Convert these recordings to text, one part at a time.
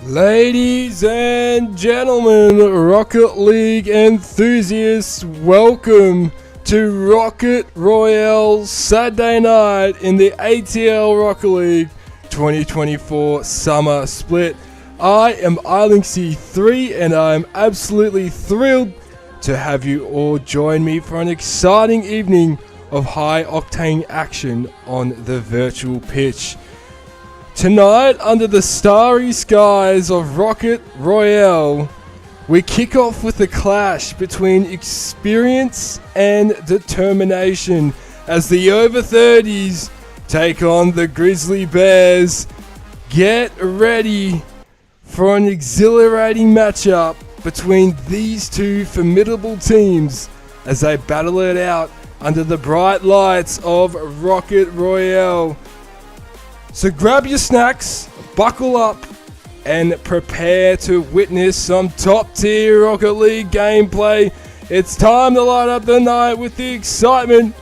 Ladies and gentlemen, Rocket League enthusiasts, welcome to Rocket Royale Saturday night in the ATL Rocket League 2024 Summer Split. I am ATLRL24 and I am absolutely thrilled to have you all join me for an exciting evening of high-octane action on the virtual pitch. Tonight, under the starry skies of Rocket Royale, we kick off with a clash between experience and determination as the over 30s take on the Grizzly Bears. Get ready for an exhilarating matchup between these two formidable teams as they battle it out under the bright lights of Rocket Royale. So grab your snacks, buckle up, and prepare to witness some top-tier Rocket League gameplay. It's time to light up the night with the excitement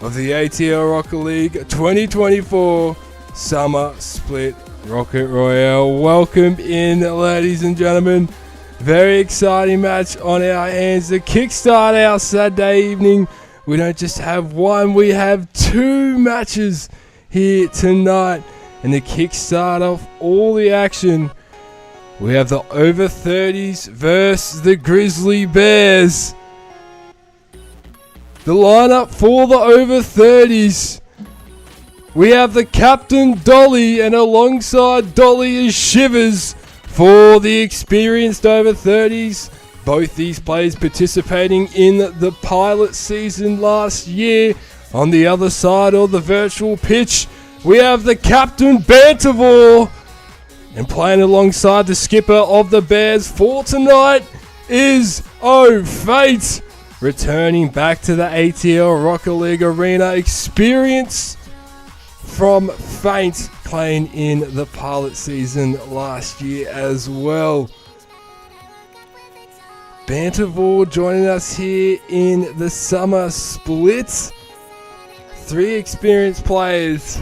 of the ATL Rocket League 2024 Summer Split Rocket Royale. Welcome in, ladies and gentlemen. Very exciting match on our hands to kickstart our Saturday evening. We don't just have one, we have two matches here tonight. And to kickstart off all the action, we have the over 30s versus the Grizzly Bears. The lineup for the over 30s. We have the captain Dolly, and alongside Dolly is Shivers for the experienced over 30s. Both these players participating in the pilot season last year. On the other side of the virtual pitch, we have the captain Bantervor, and playing alongside the skipper of the Bears for tonight is Fate, returning back to the ATL Rocket League arena. Experience from Fate, playing in the pilot season last year as well. Bantervor joining us here in the summer split. 3 experienced players,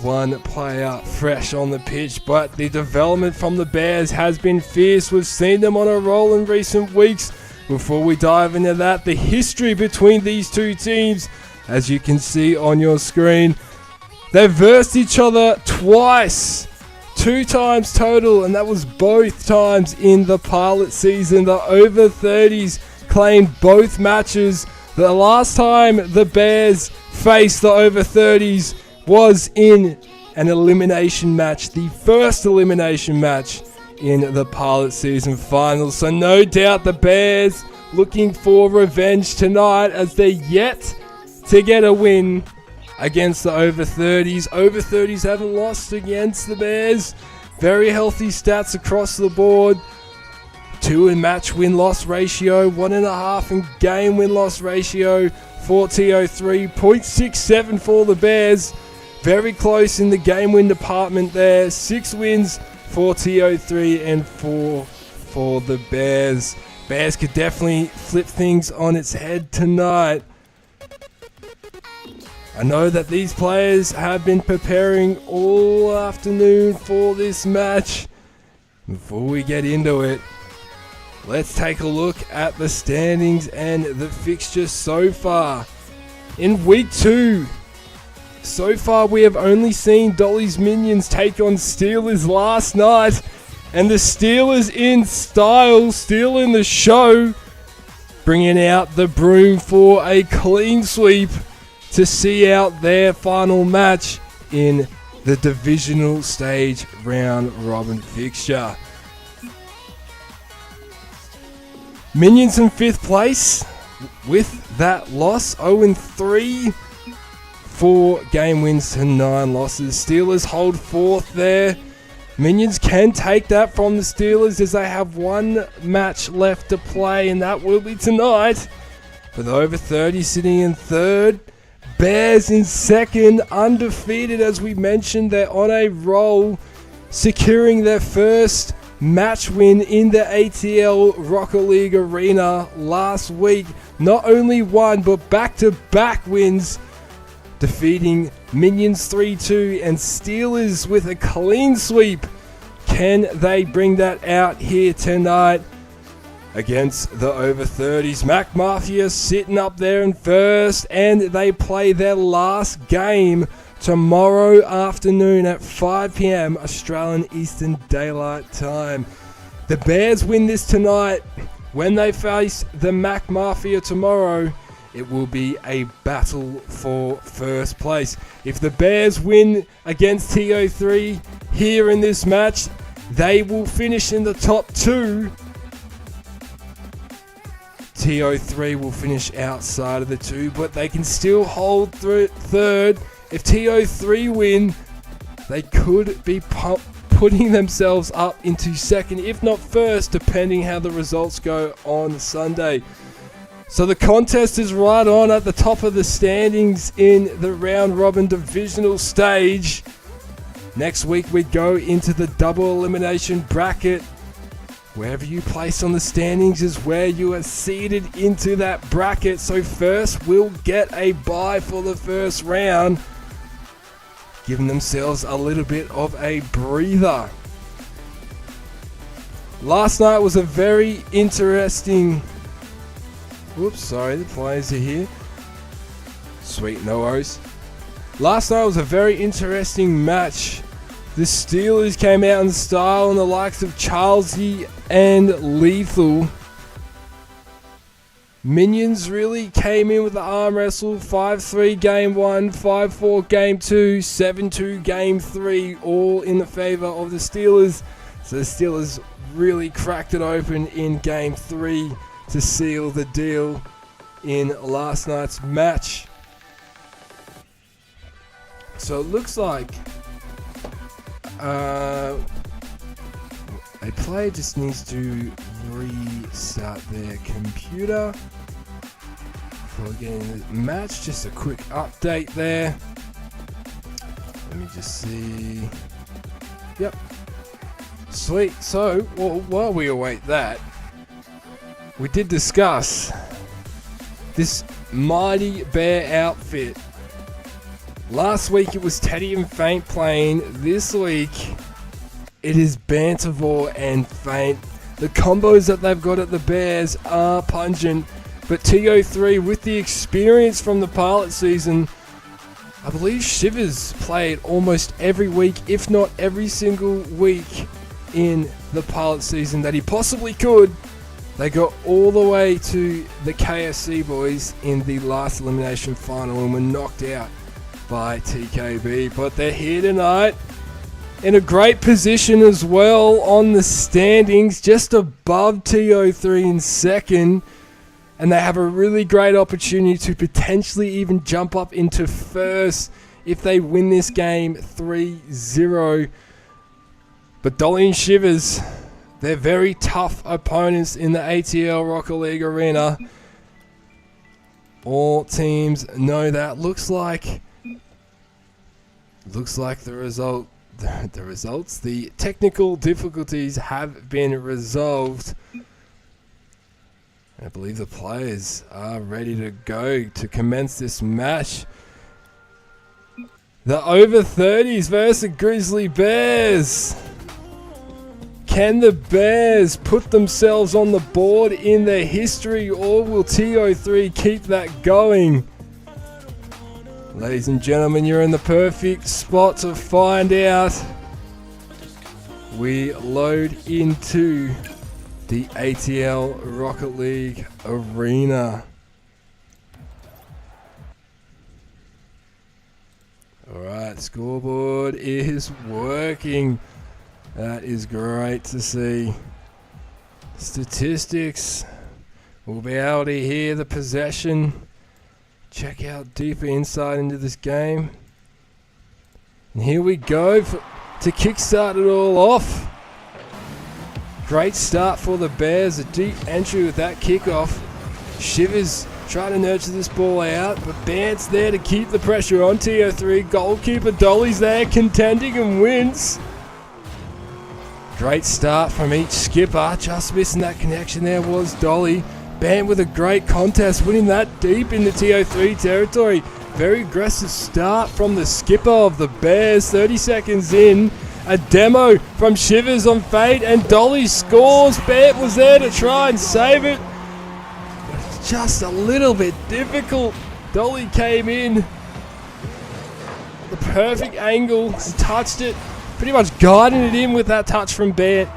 1 player fresh on the pitch, but the development from the Bears has been fierce. We've seen them on a roll in recent weeks. Before we dive into that, the history between these two teams, as you can see on your screen, they've versed each other twice, 2 times total, and that was both times in the pilot season. The over 30s claimed both matches. The last time the Bears faced the over 30s was in an elimination match, the first elimination match in the pilot season finals. So no doubt the Bears looking for revenge tonight as they're yet to get a win against the over 30s. Over 30s haven't lost against the Bears. Very healthy stats across the board. 2 in match win-loss ratio, 1.5 in game win-loss ratio for TO3, 0.67 for the Bears. Very close in the game win department there. 6 wins for TO3 and 4 for the Bears. Bears could definitely flip things on its head tonight. I know that these players have been preparing all afternoon for this match. Before we get into it, let's take a look at the standings and the fixture so far. In week 2, so far we have only seen Dolly's Minions take on Steelers last night, and the Steelers in style, still in the show, bringing out the broom for a clean sweep to see out their final match in the divisional stage round robin fixture. Minions in 5th place with that loss, 0-3, 4 game wins to 9 losses. Steelers hold 4th there. Minions can take that from the Steelers as they have 1 match left to play, and that will be tonight. For the over 30 sitting in 3rd. Bears in 2nd, undefeated as we mentioned. They're on a roll, securing their first match win in the ATL Rocket League arena last week. Not only 1, but back-to-back wins, defeating Minions 3-2 and Steelers with a clean sweep Can they bring that out here tonight against the over 30s? Mac Mafia sitting up there in first, and they play their last game tomorrow afternoon at 5 p.m. Australian Eastern Daylight Time. The Bears win this tonight. When they face the Mac Mafia tomorrow, it will be a battle for first place. If the Bears win against TO3 here in this match, they will finish in the top 2. TO3 will finish outside of the 2, but they can still hold third. If TO3 win, they could be putting themselves up into second, if not first, depending how the results go on Sunday. So the contest is right on at the top of the standings in the round robin divisional stage. Next week we go into the double elimination bracket. Wherever you place on the standings is where you are seeded into that bracket. So first we'll get a bye for the first round, giving themselves a little bit of a breather. Last night was a very interesting... Whoops, sorry, the players are here. Sweet, no worries. Last night was a very interesting match. The Steelers came out in style, and the likes of Charlesy and Lethal. Minions really came in with the arm wrestle. 5-3 game 1, 5-4 game 2, 7-2 game 3, all in the favour of the Steelers. So the Steelers really cracked it open in game 3 to seal the deal in last night's match. So it looks like a player just needs to restart their computer before getting the match. Just a quick update there. Let me just see. Yep. Sweet. So while we await that, we did discuss this Mighty Bear outfit. Last week it was Teddy and Feint playing. This week it is Bantervore and Feint. The combos that they've got at the Bears are pungent, but TO3, with the experience from the pilot season, I believe Shivers played almost every week, if not every single week in the pilot season that he possibly could. They got all the way to the KSC boys in the last elimination final and were knocked out by TKB. But they're here tonight in a great position as well on the standings, just above TO3 in second. And they have a really great opportunity to potentially even jump up into first if they win this game 3-0. But Dolly and Shivers, they're very tough opponents in the ATL Rocket League arena. All teams know that. Looks like the technical difficulties have been resolved. I believe the players are ready to go to commence this match. The over 30s versus Grizzly Bears. Can the Bears put themselves on the board in their history, or will TO3 keep that going? Ladies and gentlemen, you're in the perfect spot to find out. We load into the ATL Rocket League arena. Alright, scoreboard is working. That is great to see. Statistics. We'll be able to hear the possession. Check out deeper insight into this game. And here we go to kickstart it all off. Great start for the Bears. A deep entry with that kickoff. Shivers trying to nurture this ball out, but Bant's there to keep the pressure on. TO3 goalkeeper Dolly's there contending and wins. Great start from each skipper. Just missing that connection there was Dolly. Bant with a great contest, winning that deep into TO3 territory. Very aggressive start from the skipper of the Bears. 30 seconds in. A demo from Shivers on Fate, and Dolly scores. Bant was there to try and save it. Just a little bit difficult. Dolly came in the perfect angle and touched it, pretty much guiding it in with that touch from Bant.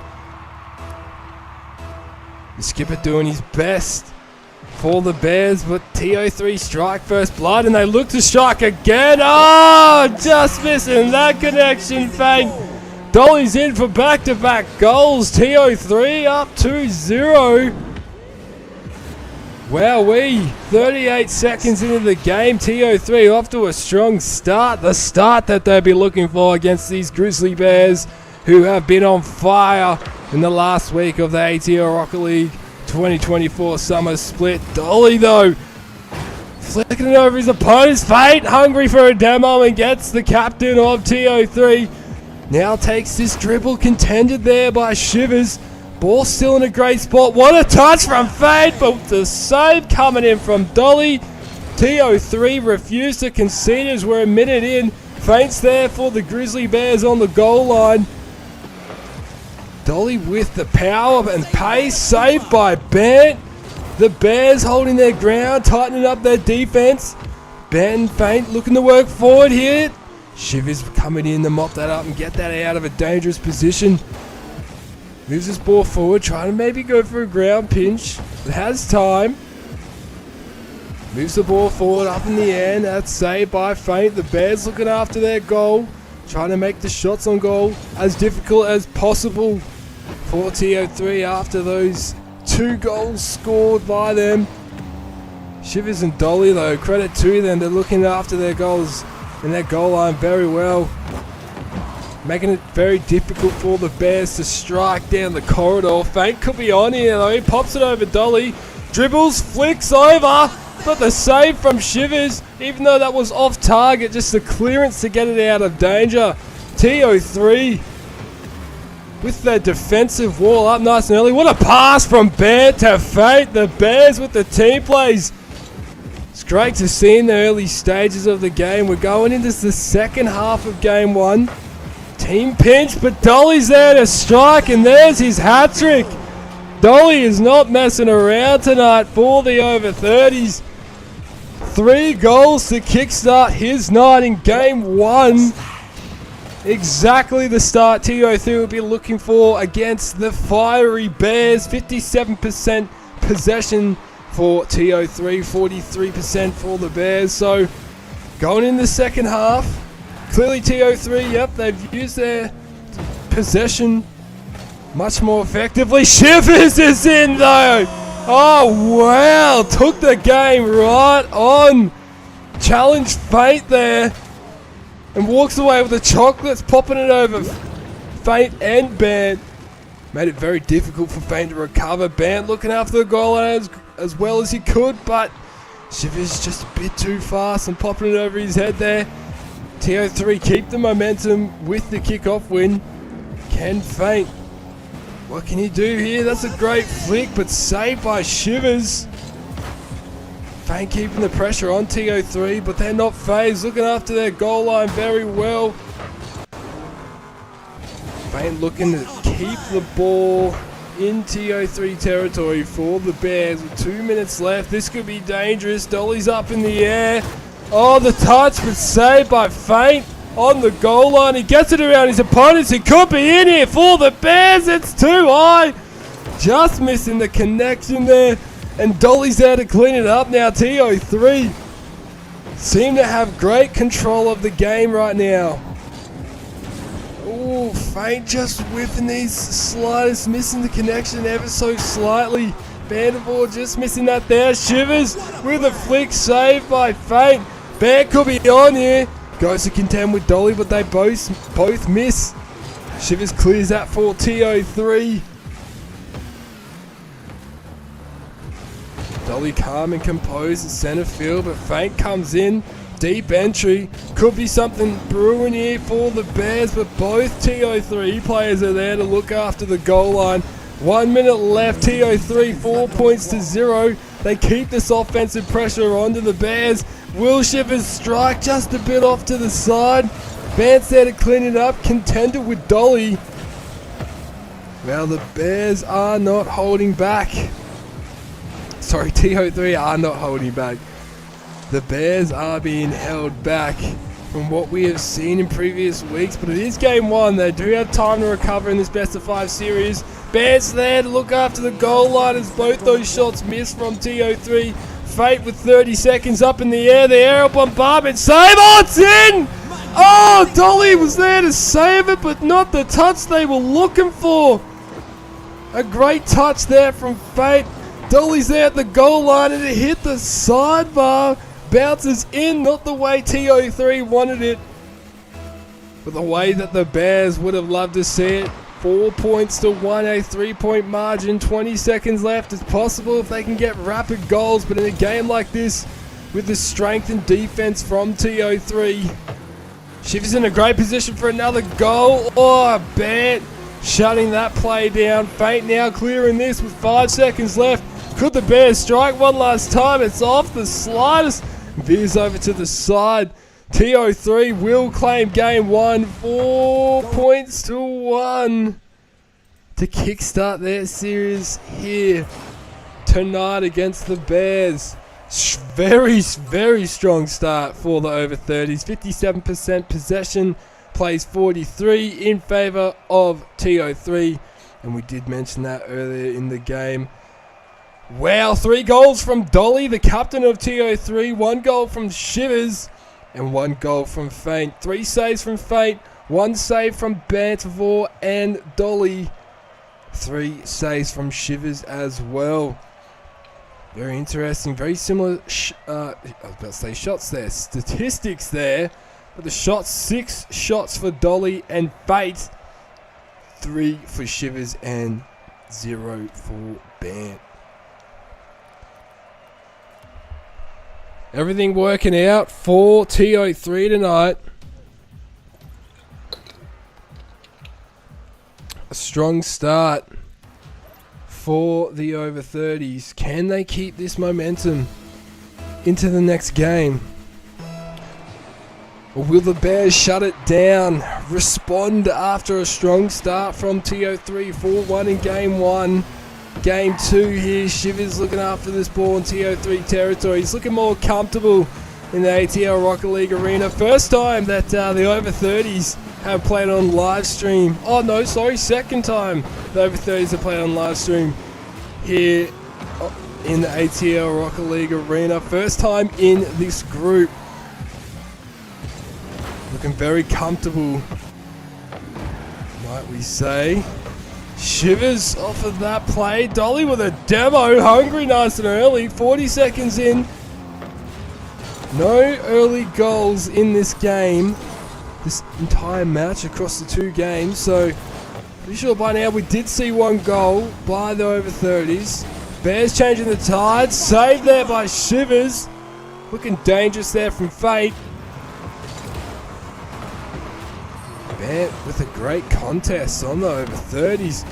The skipper doing his best for the Bears, but TO3 strike first blood, and they look to strike again. Oh, just missing that connection, Fate. Dolly's in for back-to-back goals. TO3 up 2-0. Wowee, 38 seconds into the game, TO3 off to a strong start. The start that they'll be looking for against these Grizzly Bears, who have been on fire in the last week of the ATL Rocket League 2024 Summer Split. Dolly, though, flicking it over his opponent's Fate, hungry for a demo, and gets the captain of TO3. Now takes this dribble, contended there by Shivers. Ball still in a great spot. What a touch from Fate, but the save coming in from Dolly. TO3 refused to concede as we're a minute in. Fate's there for the Grizzly Bears on the goal line. Dolly with the power and pace, saved by Bant. The Bears holding their ground, tightening up their defense. Bant and Fate looking to work forward here. Shivers coming in to mop that up and get that out of a dangerous position. Moves this ball forward, trying to maybe go for a ground pinch. It has time. Moves the ball forward up in the air, and that's saved by Fate. The Bears looking after their goal, trying to make the shots on goal as difficult as possible for TO3 after those 2 goals scored by them. Shivers and Dolly, though, credit to them, they're looking after their goals and their goal line very well, making it very difficult for the Bears to strike down the corridor. Fate could be on here, though. He pops it over Dolly, dribbles, flicks over, but the save from Shivers, even though that was off target, just the clearance to get it out of danger. TO3 with their defensive wall up nice and early. What a pass from Bant to Fate. The Bears with the team plays. It's great to see in the early stages of the game. We're going into the second half of game 1. Team pinch, but Dolly's there to strike, and there's his hat-trick. Dolly is not messing around tonight for the over 30s. 3 goals to kickstart his night in game 1. Exactly the start TO3 will be looking for against the fiery Bears. 57% possession for TO3, 43% for the Bears. So going in the second half, clearly TO3, yep, they've used their possession much more effectively. Shivers is in though. Oh wow, took the game right on. Challenged Fate there and walks away with the chocolates, popping it over Fate and Bant. Made it very difficult for Fate to recover. Bant looking after the goal line as well as he could, but Shivers just a bit too fast and popping it over his head there. TO3 keep the momentum with the kickoff win. Can Fate? What can he do here? That's a great flick, but saved by Shivers. Fate keeping the pressure on TO3, but they're not phased, looking after their goal line very well. Fate looking to keep the ball in TO3 territory for the Bears with 2 minutes left. This could be dangerous. Dolly's up in the air. Oh, the touch, but saved by Fate on the goal line. He gets it around his opponents. He could be in here for the Bears. It's too high. Just missing the connection there. And Dolly's there to clean it up now. TO3 seem to have great control of the game right now. Ooh, Fate just whipping these sliders, missing the connection ever so slightly. Vandervoort just missing that there. Shivers with a flick, saved by Fate. Bant could be on here. Goes to contend with Dolly, but they both miss. Shivers clears that for TO3. Dolly calm and composed at centre field, but Fate comes in. Deep entry. Could be something brewing here for the Bears, but both TO3 players are there to look after the goal line. 1 minute left. TO3 4 points to 0. They keep this offensive pressure onto the Bears. Will Shivers strike just a bit off to the side? Vance there to clean it up. Contender with Dolly. Well, the Bears are not holding back. Sorry, TO3 are not holding back. The Bears are being held back from what we have seen in previous weeks, but it is game one. They do have time to recover in this best of 5 series. Bears there to look after the goal line as both those shots missed from TO3. Fate with 30 seconds up in the air. The aerial bombardment save. Oh, it's in! Oh, Dolly was there to save it, but not the touch they were looking for. A great touch there from Fate. Dolly's there at the goal line and it hit the sidebar. Bounces in, not the way TO3 wanted it, but the way that the Bears would have loved to see it. 4 points to 1, a 3-point margin, 20 seconds left. It's possible if they can get rapid goals, but in a game like this, with the strength and defense from TO3, Shivers in a great position for another goal. Oh, Bant shutting that play down. Fate now clearing this with 5 seconds left. Could the Bears strike one last time? It's off the slightest. Veers over to the side. TO3 will claim game one. 4 points to 1 to kickstart their series here tonight against the Bears. Very, very strong start for the over 30s. 57% possession, plays 43 in favour of TO3. And we did mention that earlier in the game. Wow, 3 goals from Dolly, the captain of TO3. 1 goal from Shivers and 1 goal from Feint. 3 saves from Feint, 1 save from Bantervore and Dolly. 3 saves from Shivers as well. Very interesting, very similar, I was about to say shots there, statistics there. But the shots, 6 shots for Dolly and Fate. 3 for Shivers and 0 for Bant. Everything working out for TO3 tonight. A strong start for the over 30s. Can they keep this momentum into the next game? Or will the Bears shut it down? Respond after a strong start from TO3. 4-1 in game 1. Game 2 here, Shivers looking after this ball in TO3 territory. He's looking more comfortable in the ATL Rocket League arena. First time that the over 30s have played on live stream. Oh no, sorry, second time the over 30s have played on live stream here in the ATL Rocket League arena. First time in this group. Looking very comfortable, might we say. Shivers off of that play. Dolly with a demo. Hungry nice and early. 40 seconds in. No early goals in this game. This entire match across the 2 games. So, pretty sure by now we did see 1 goal by the over 30s. Bears changing the tide. Saved there by Shivers. Looking dangerous there from Fate. Bant with a great contest on the over 30s.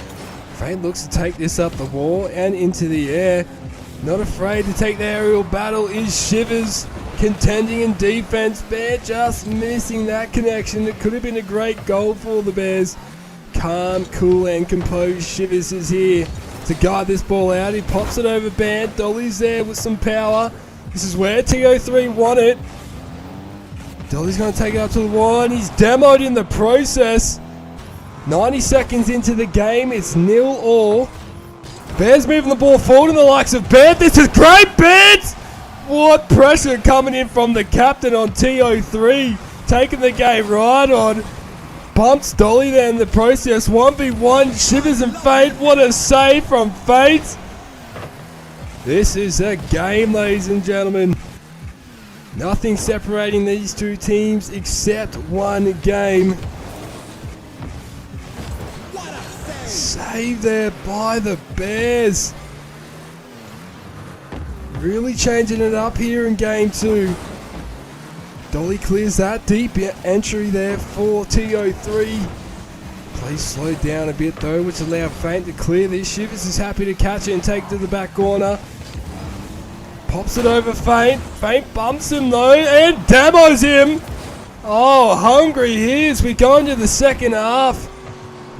Fate looks to take this up the wall and into the air. Not afraid to take the aerial battle is Shivers. Contending in defense. Bant just missing that connection. It could have been a great goal for the Bears. Calm, cool and composed Shivers is here to guide this ball out. He pops it over Bant. Dolly's there with some power. This is where TO3 want it. Dolly's going to take it up to the wall and he's demoed in the process. 90 seconds into the game, it's 0-0. Bears moving the ball forward in the likes of Bant. This is great, Bant! What pressure coming in from the captain on TO3. Taking the game right on. Bumps Dolly there in the process. 1v1, Shivers and Fate. What a save from Fate. This is a game, ladies and gentlemen. Nothing separating these 2 teams except 1 game. Save there by the Bears. Really changing it up here in game 2. Dolly clears that deep entry there for TO3. Play slowed down a bit though, which allowed Feint to clear this. Shivers is happy to catch it and take it to the back corner. Pops it over Feint. Feint bumps him though and demos him. Oh, hungry here as we go into the second half.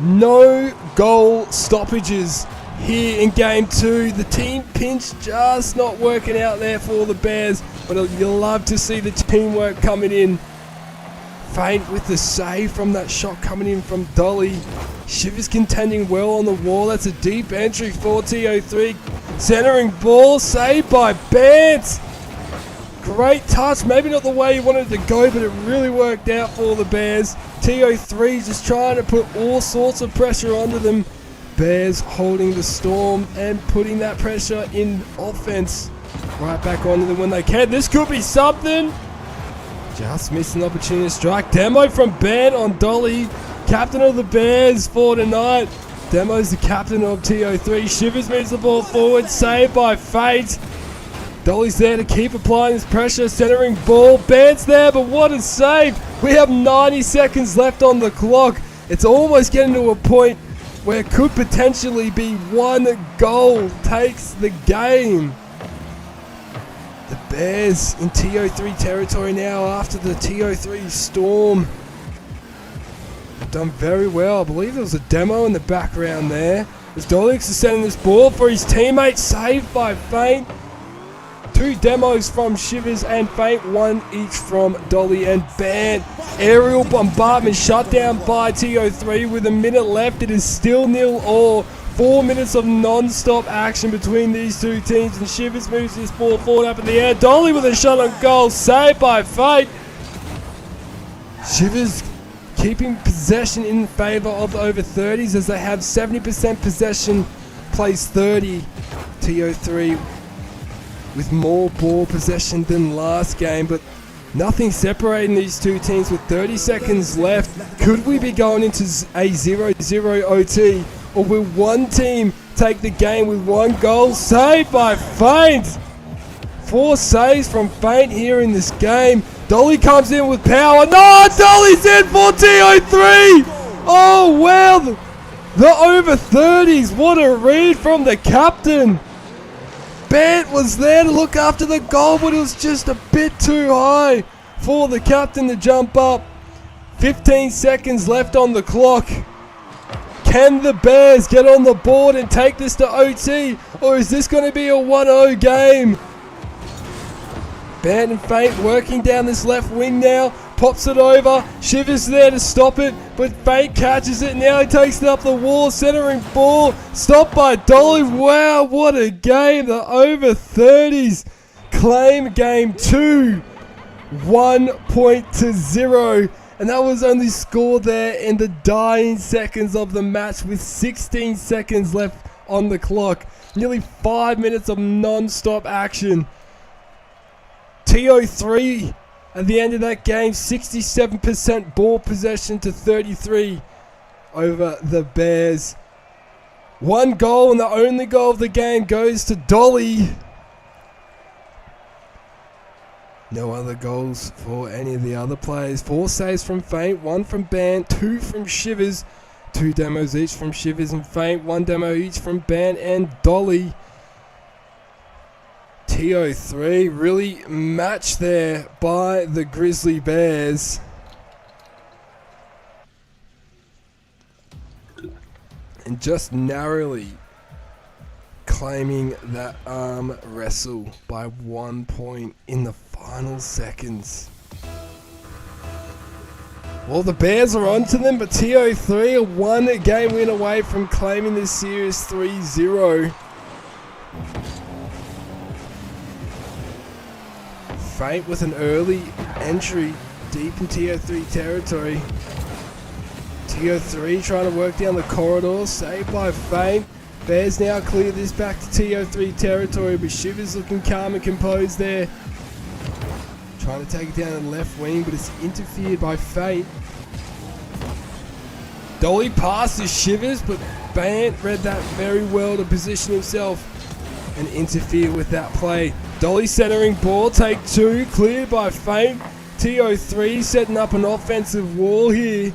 No goal stoppages here in game 2. The team pinch just not working out there for the Bears, but you'll love to see the teamwork coming in. Faint with the save from that shot coming in from Dolly. Shivers contending well on the wall. That's a deep entry for TO3. Centering ball, saved by Bance. Great touch, maybe not the way he wanted it to go, but it really worked out for the Bears. TO3 just trying to put all sorts of pressure onto them. Bears holding the storm and putting that pressure in offense right back onto them when they can. This could be something. Just missed an opportunity to strike. Demo from Ben on Dolly. Captain of the Bears for tonight. Demo's the captain of TO3. Shivers moves the ball forward. Saved by Fate. Dolly's there to keep applying this pressure. Centering ball. Ben's there, but what a save. We have 90 seconds left on the clock. It's almost getting to a point where it could potentially be one goal takes the game. The Bears in TO3 territory now after the TO3 storm. They've done very well. I believe there was a demo in the background there. As Dolix is sending this ball for his teammate, saved by Faint. 2 demos from Shivers and Faint, 1 each from Dolly and Ban. Aerial bombardment shut down by TO3 with a minute left. It is still 0-0. 4 minutes of non-stop action between these two teams, and Shivers moves this ball forward up in the air. Dolly with a shot on goal, saved by Fate. Shivers keeping possession in favour of the over 30s as they have 70% possession, plays 30. TO3 with more ball possession than last game, but nothing separating these two teams with 30 seconds left. Could we be going into a 0-0 OT? Or will one team take the game with 1 goal? Saved by Faint. 4 saves from Faint here in this game. Dolly comes in with power. No, Dolly's in for TO3. Oh, wow. The over 30s. What a read from the captain. Bant was there to look after the goal, but it was just a bit too high for the captain to jump up. 15 seconds left on the clock. Can the Bears get on the board and take this to OT? Or is this going to be a 1-0 game? Band and Faint working down this left wing now. Pops it over. Shivers there to stop it. But Faint catches it. Now he takes it up the wall. Centering ball. Stopped by Dolly. Wow, what a game. The over 30s claim game 2. 1-0. And that was only scored there in the dying seconds of the match with 16 seconds left on the clock. Nearly 5 minutes of non-stop action. TO3 at the end of that game, 67% ball possession to 33 over the Bears. 1 goal, and the only goal of the game goes to Dolly. No other goals for any of the other players. 4 saves from Faint, 1 from Ban, 2 from Shivers. 2 demos each from Shivers and Faint, 1 demo each from Ban and Dolly. TO3 really matched there by the Grizzly Bears. And just narrowly claiming that arm wrestle by 1 point in the final seconds. Well, the Bears are onto them, but TO3 are 1 game win away from claiming this series 3-0. Faint with an early entry deep in TO3 territory. TO3 trying to work down the corridor, saved by Faint. Bears now clear this back to TO3 territory, but Shivers looking calm and composed there. Trying to take it down in the left wing, but it's interfered by Fate. Dolly passes Shivers, but Bant read that very well to position himself and interfere with that play. Dolly centering ball, take 2, cleared by Fate. TO3 setting up an offensive wall here.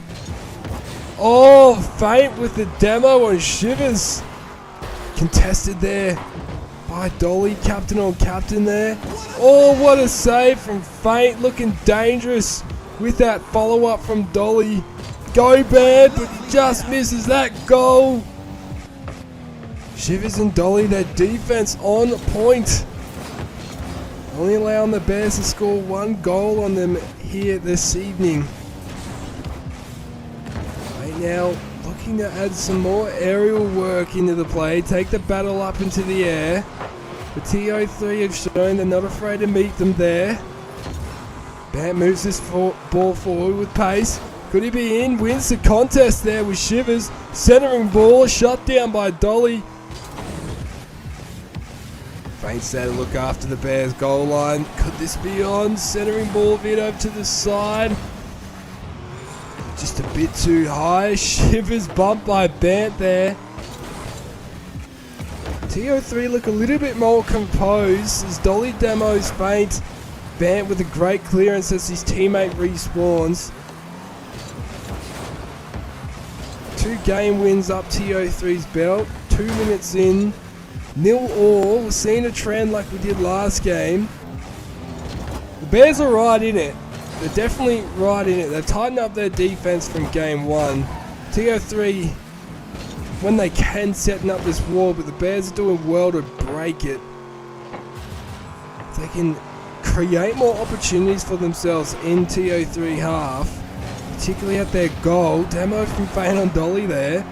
Oh, Fate with the demo on Shivers. Contested there by Dolly, captain on captain there. Oh, what a save from Faint, looking dangerous with that follow-up from Dolly. Go Bad, but he just misses that goal. Shivers and Dolly, their defense on point. Only allowing the Bears to score 1 goal on them here this evening. Right now, looking to add some more aerial work into the play. Take the battle up into the air. The TO3 have shown they're not afraid to meet them there. Bant moves this ball forward with pace. Could he be in? Wins the contest there with Shivers. Centering ball, shut down by Dolly. Faints there to look after the Bears goal line. Could this be on? Centering ball, bit over to the side. Just a bit too high. Shivers bumped by Bant there. TO3 look a little bit more composed as Dolly demos feint. Bant with a great clearance as his teammate respawns. 2 game wins up TO3's belt. 2 minutes in. 0-all. We're seeing a trend like we did last game. The Bears are right in it. They're definitely right in it. They've tightened up their defense from game 1. TO3, when they can, setting up this wall, but the Bears are doing well to break it. They can create more opportunities for themselves in TO3 half, particularly at their goal. Demo from Feint on Dolly there.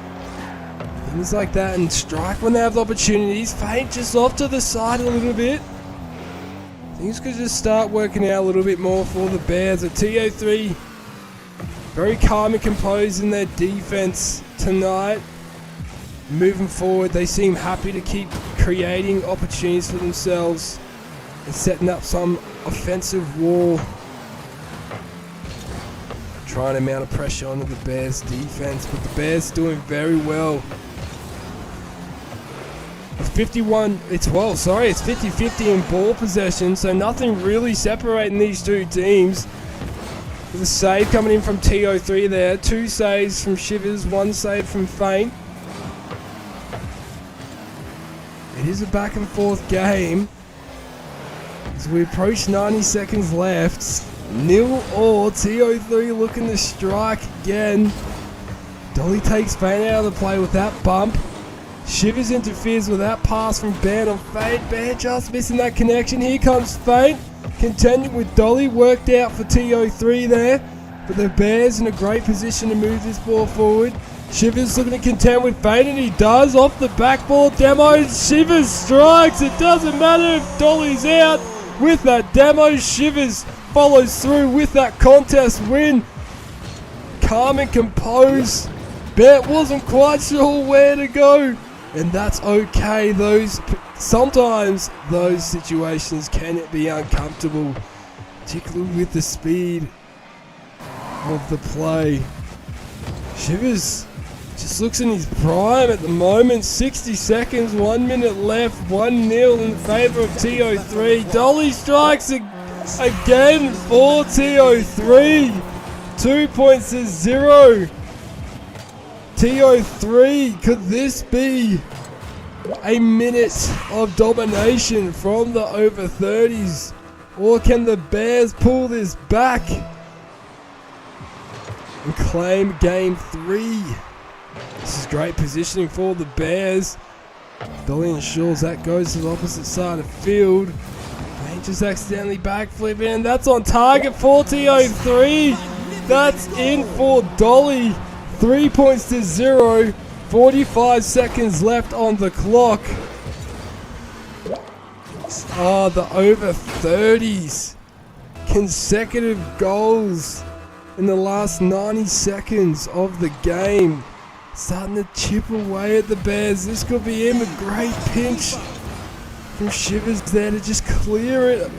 Things like that, and strike when they have the opportunities. Feint just off to the side a little bit. Things could just start working out a little bit more for the Bears. At TO3, very calm and composed in their defense tonight. Moving forward, they seem happy to keep creating opportunities for themselves and setting up some offensive wall. Trying to mount a pressure onto the Bears defense, but the Bears doing very well. It's 50-50 in ball possession, so nothing really separating these two teams. With a save coming in from TO3 there, 2 saves from Shivers, 1 save from Feint. It is a back and forth game as we approach 90 seconds left. 0-all. TO3 looking to strike again. Dolly takes Feint out of the play with that bump. Shivers interferes with that pass from Bant on Feint. Bant just missing that connection. Here comes Feint. Contending with Dolly. Worked out for TO3 there. But the Bears in a great position to move this ball forward. Shivers looking to contend with Feint, and he does. Off the backboard demo. Shivers strikes. It doesn't matter if Dolly's out. With that demo, Shivers follows through with that contest win. Calm and composed. Bant wasn't quite sure where to go, and that's okay. Sometimes those situations can be uncomfortable, particularly with the speed of the play. Shivers just looks in his prime at the moment. 60 seconds, 1 minute left, 1-0 in favour of TO3. Dolly strikes again for TO3. 2 points to 0. TO3, could this be a minute of domination from the over 30s? Or can the Bears pull this back and claim game 3? This is great positioning for the Bears. Dolly ensures that goes to the opposite side of the field. They just accidentally backflipping, and that's on target for TO3. That's in for Dolly. 3 points to 0. 45 seconds left on the clock. Oh, the over 30s. Consecutive goals in the last 90 seconds of the game. Starting to chip away at the Bears. This could be him. A great pinch from Shivers there to just clear it.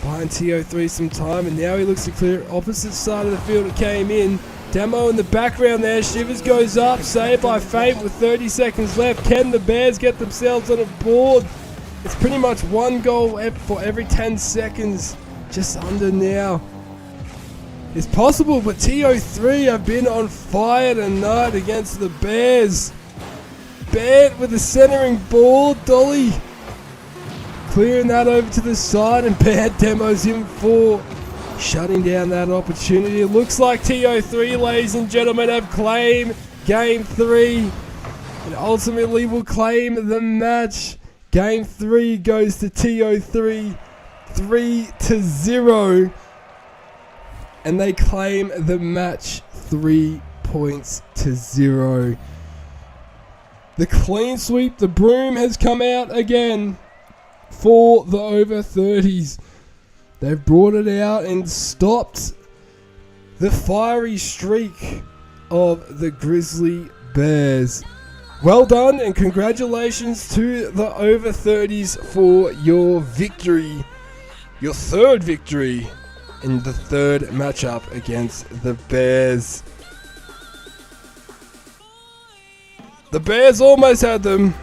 Buying TO3 some time, and now he looks to clear it. Opposite side of the field it came in. Demo in the background there. Shivers goes up. Saved by Feint with 30 seconds left. Can the Bears get themselves on a board? It's pretty much 1 goal for every 10 seconds. Just under now. It's possible, but TO3 have been on fire tonight against the Bears. Bant with the centering ball. Dolly clearing that over to the side, and Bant demos him for shutting down that opportunity. It looks like TO3, ladies and gentlemen, have claimed Game 3 and ultimately will claim the match. Game 3 goes to TO3, 3-0, and they claim the match 3-0. The clean sweep, the broom has come out again for the over 30s. They've brought it out and stopped the fiery streak of the Grizzly Bears. Well done and congratulations to the over 30s for your victory. Your third victory in the third matchup against the Bears. The Bears almost had them.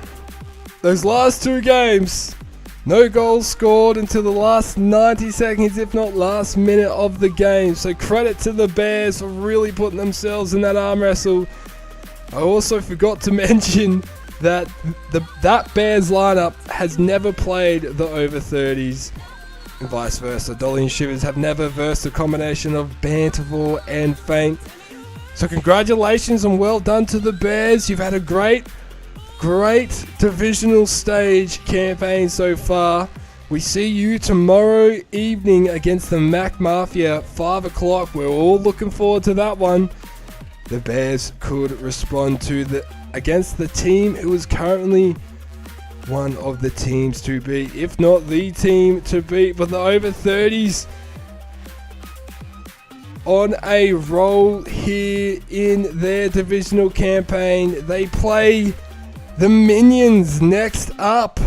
Those last two games, no goals scored until the last 90 seconds, if not last minute of the game. So credit to the Bears for really putting themselves in that arm wrestle. I also forgot to mention that that Bears lineup has never played the over 30s and vice versa. Dolly and Shivers have never versed a combination of Banterville and Feint. So congratulations and well done to the Bears. You've had a great divisional stage campaign so far. We see you tomorrow evening against the Mac Mafia at 5 o'clock. We're all looking forward to that one. The Bears could respond against the team who is currently one of the teams to beat, if not the team to beat. But the over 30s on a roll here in their divisional campaign. They play the Minions next up.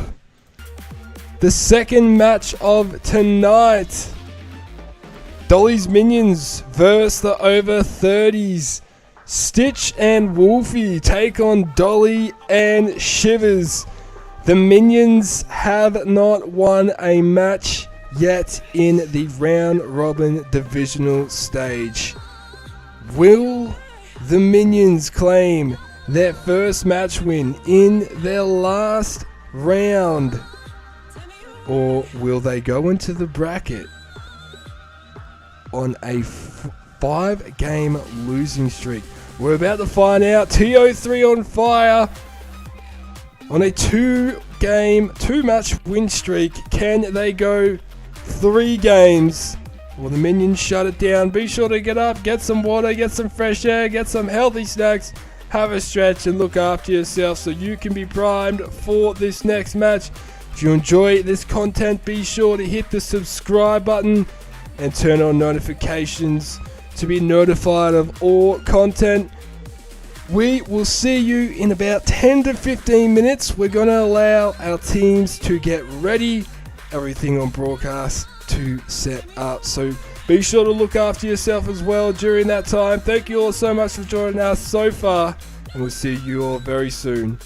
The second match of tonight. Dolly's Minions versus the over 30s. Stitch and Wolfie take on Dolly and Shivers. The Minions have not won a match yet in the round robin divisional stage. Will the Minions claim their first match win in their last round? Or will they go into the bracket on a 5-game losing streak? We're about to find out. TO3 on fire on a 2-match win streak. Can they go 3 games? Will the Minions shut it down? Be sure to get up, get some water, get some fresh air, get some healthy snacks, have a stretch and look after yourself so you can be primed for this next match. If you enjoy this content, be sure to hit the subscribe button and turn on notifications to be notified of all content. We will see you in about 10 to 15 minutes. We're going to allow our teams to get ready, everything on broadcast to set up. So be sure to look after yourself as well during that time. Thank you all so much for joining us so far, and we'll see you all very soon.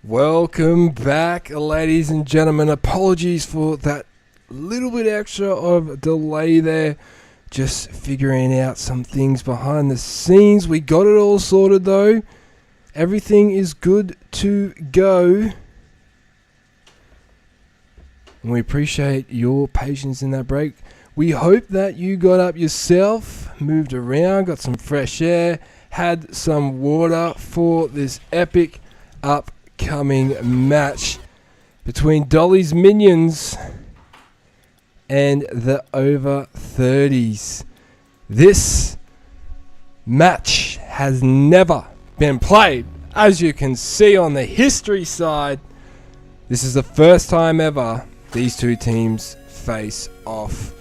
Welcome back, ladies and gentlemen. Apologies for that little bit extra of delay there. Just figuring out some things behind the scenes. We got it all sorted though. Everything is good to go. And we appreciate your patience in that break. We hope that you got up yourself, moved around, got some fresh air, had some water for this epic upcoming match between Dolly's Minions and the over 30s. This match has never been played. As you can see on the history side, this is the first time ever these two teams face off.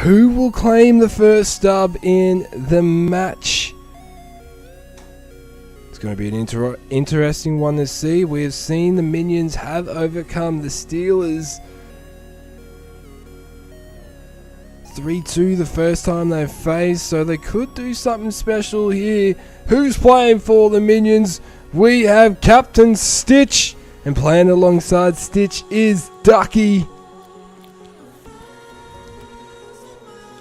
Who will claim the first stub in the match? It's going to be an interesting one to see. We have seen the Minions have overcome the Steelers 3-2 the first time they faced, so they could do something special here. Who's playing for the Minions? We have Captain Stitch, and playing alongside Stitch is Ducky.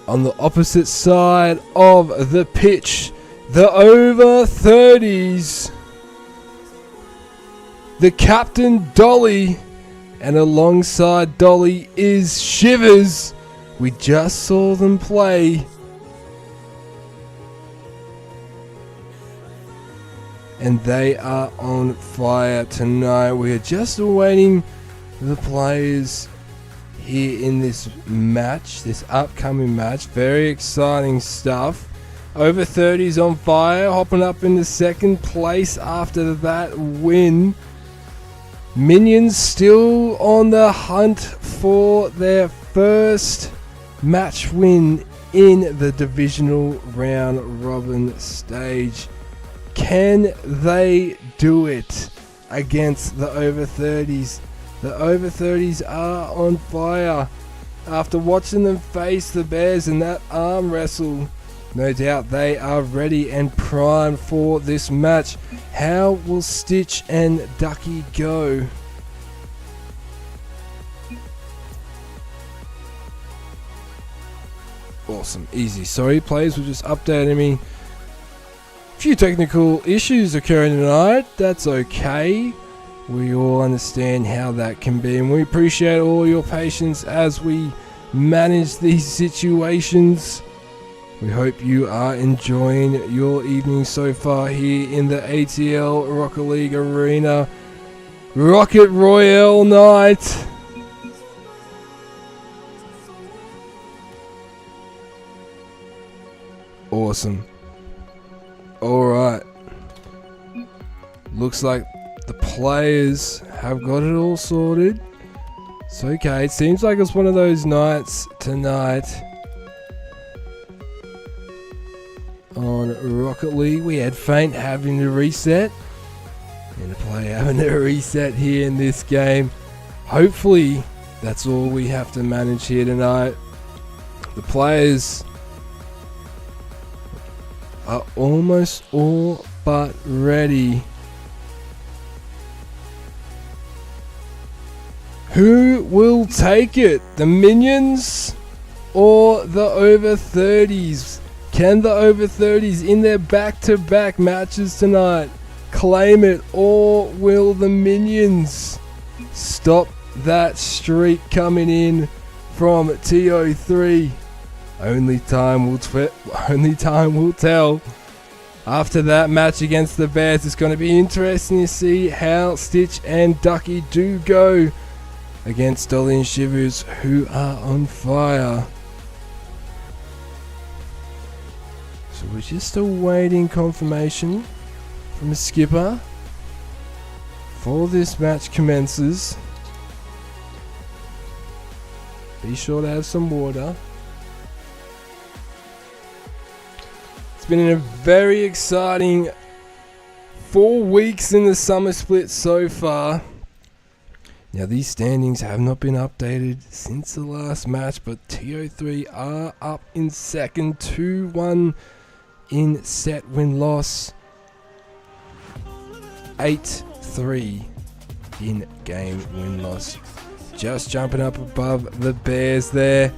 On the opposite side of the pitch, the over 30s, the Captain Dolly, and alongside Dolly is Shivers. We just saw them play. And they are on fire tonight. We are just awaiting the players here in this match, this upcoming match. Very exciting stuff. Over 30s on fire, hopping up into second place after that win. Minions still on the hunt for their first match win in the divisional round robin stage. Can they do it against the over 30s? The over 30s are on fire. After watching them face the Bears in that arm wrestle, no doubt they are ready and primed for this match. How will Stitch and Ducky go? Awesome, easy. Sorry, players were just updating me. Few technical issues occurring tonight. That's okay. We all understand how that can be, and we appreciate all your patience as we manage these situations. We hope you are enjoying your evening so far here in the ATL Rocket League Arena. Rocket Royale night. Awesome. Alright. Looks like the players have got it all sorted. It's okay. It seems like it's one of those nights tonight on Rocket League. We had Faint having to reset, and a player having to reset here in this game. Hopefully that's all we have to manage here tonight. The players are almost all but ready. Who will take it? The Minions or the over 30s? Can the over 30s in their back-to-back matches tonight claim it, or will the Minions stop that streak coming in from TO3? Only time will tell. After that match against the Bears, it's going to be interesting to see how Stitch and Ducky do go against Dolly and Shivers, who are on fire. So we're just awaiting confirmation from the skipper before this match commences. Be sure to have some water. It's been a very exciting 4 weeks in the summer split so far. Now these standings have not been updated since the last match, but TO3 are up in second, 2-1 in set win-loss, 8-3 in-game win-loss. Just jumping up above the Bears there.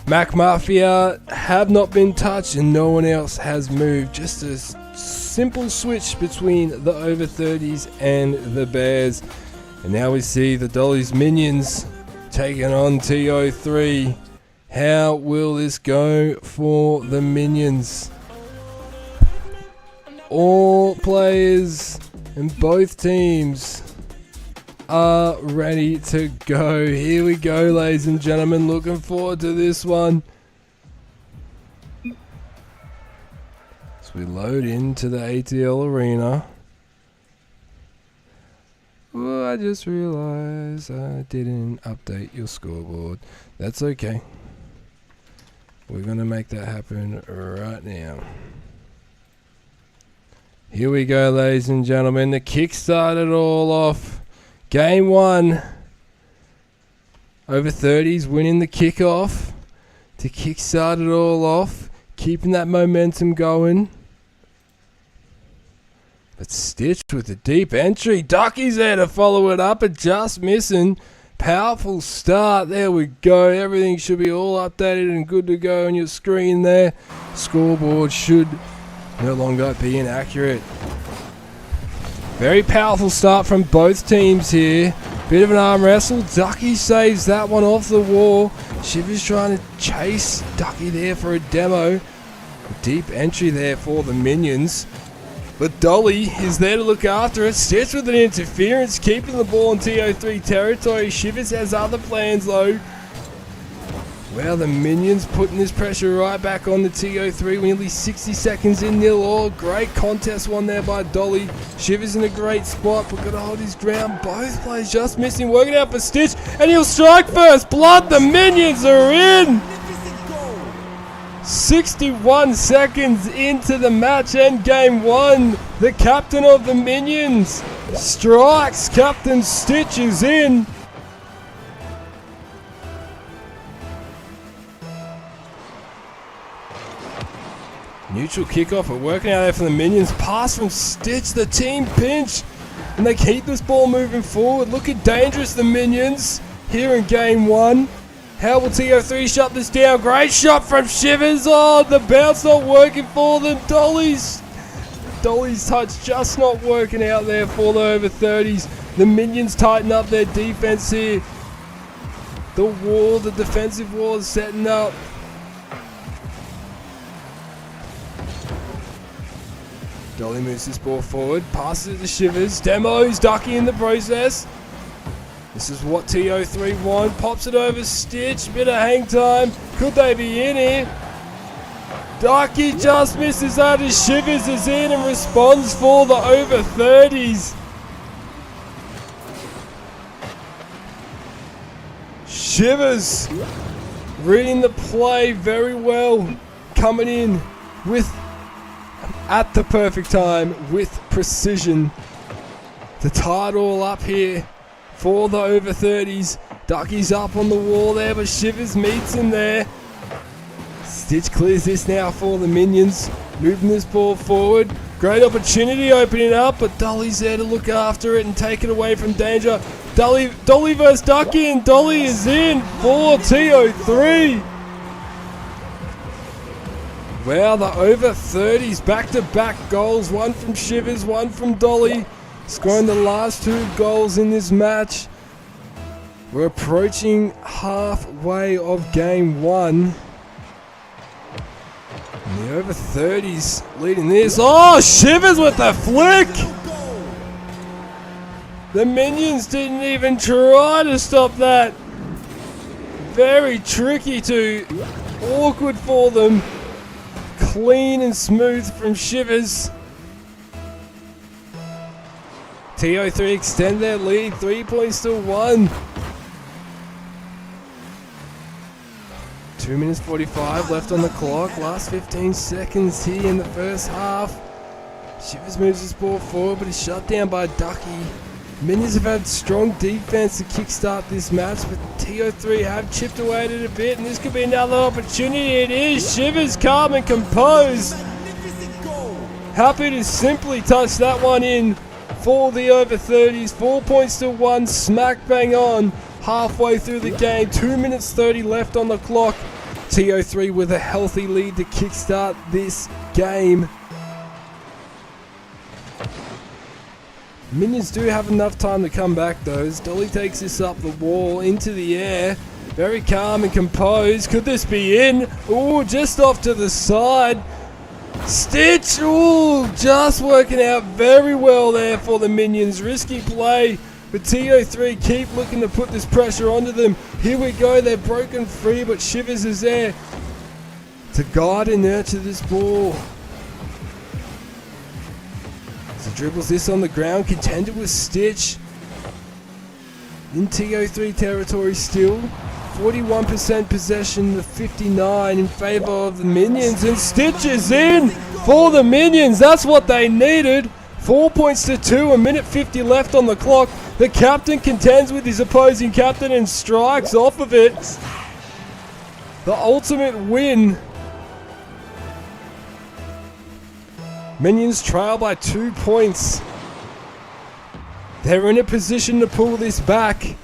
Mac Mafia have not been touched and no one else has moved. Just a simple switch between the over 30s and the Bears. And now we see the Dolly's Minions taking on TO3. How will this go for the Minions? All players and both teams are ready to go. Here we go, ladies and gentlemen. Looking forward to this one. As we load into the ATL Arena. Oh, I just realized I didn't update your scoreboard. That's okay. We're going to make that happen right now. Here we go, ladies and gentlemen. The kick started all off. Game 1. Over 30s winning the kickoff to kickstart it all off. Keeping that momentum going. But Stitch with the deep entry. Ducky's there to follow it up, but just missing. Powerful start. There we go. Everything should be all updated and good to go on your screen there. Scoreboard should no longer be inaccurate. Very powerful start from both teams here. Bit of an arm wrestle. Ducky saves that one off the wall. Shivers trying to chase Ducky there for a demo. A deep entry there for the Minions. But Dolly is there to look after it. Stitch with an interference, keeping the ball in TO3 territory. Shivers has other plans though. Well, the Minions putting this pressure right back on the TO3. Nearly 60 seconds in, 0-0. Great contest one there by Dolly. Shivers in a great spot, but got to hold his ground. Both players just missing, working out for Stitch, and he'll strike first blood. The Minions are in. 61 seconds into the match and game 1. The captain of the Minions strikes. Captain Stitch is in. Neutral kickoff, but working out there for the Minions. Pass from Stitch, the team pinch. And they keep this ball moving forward. Looking dangerous, the Minions, here in game 1. How will TO3 shut this down? Great shot from Shivers. Oh, the bounce not working for them. Dolly's touch just not working out there for the over 30s. The Minions tighten up their defense here. The wall, the defensive wall is setting up. Dolly moves this ball forward, passes it to Shivers, demos Ducky in the process. This is what TO3 want, pops it over Stitch, bit of hang time. Could they be in here? Ducky just misses out as Shivers is in and responds for the over 30s. Shivers reading the play very well, coming in with at the perfect time with precision to tie it all up here for the over 30s. Ducky's up on the wall there, but Shivers meets him there. Stitch clears this now for the Minions, moving this ball forward. Great opportunity opening up, but Dolly's there to look after it and take it away from danger. Dolly versus Ducky, and Dolly is in for TO3. Well, the over 30s, back-to-back goals, one from Shivers, one from Dolly, scoring the last 2 goals in this match. We're approaching halfway of game 1. And the over 30s leading this. Oh, Shivers with the flick! The Minions didn't even try to stop that. Very tricky to, awkward for them. Clean and smooth from Shivers. TO3 extend their lead, 3 points to 1. 2 minutes 45 left on the clock. Last 15 seconds here in the first half. Shivers moves his ball forward, but he's shut down by Ducky. Minions have had strong defense to kickstart this match, but TO3 have chipped away at it a bit, and this could be another opportunity. It is. Shivers calm and composed. Happy to simply touch that one in for the over 30s. 4 points to 1, smack bang on. Halfway through the game, 2 minutes 30 left on the clock. TO3 with a healthy lead to kickstart this game. Minions do have enough time to come back though, as Dolly takes this up the wall, into the air. Very calm and composed. Could this be in? Ooh, just off to the side. Stitch, ooh, just working out very well there for the Minions. Risky play, but TO3 keep looking to put this pressure onto them. Here we go, they're broken free, but Shivers is there to guide and nurture this ball. So dribbles this on the ground, contended with Stitch. In TO3 territory still. 41% possession to 59 in favor of the Minions, and Stitch is in for the Minions. That's what they needed. 4 points to 2, a minute 50 left on the clock. The captain contends with his opposing captain and strikes off of it. The ultimate win. Minions trail by 2 points. They're in a position to pull this back.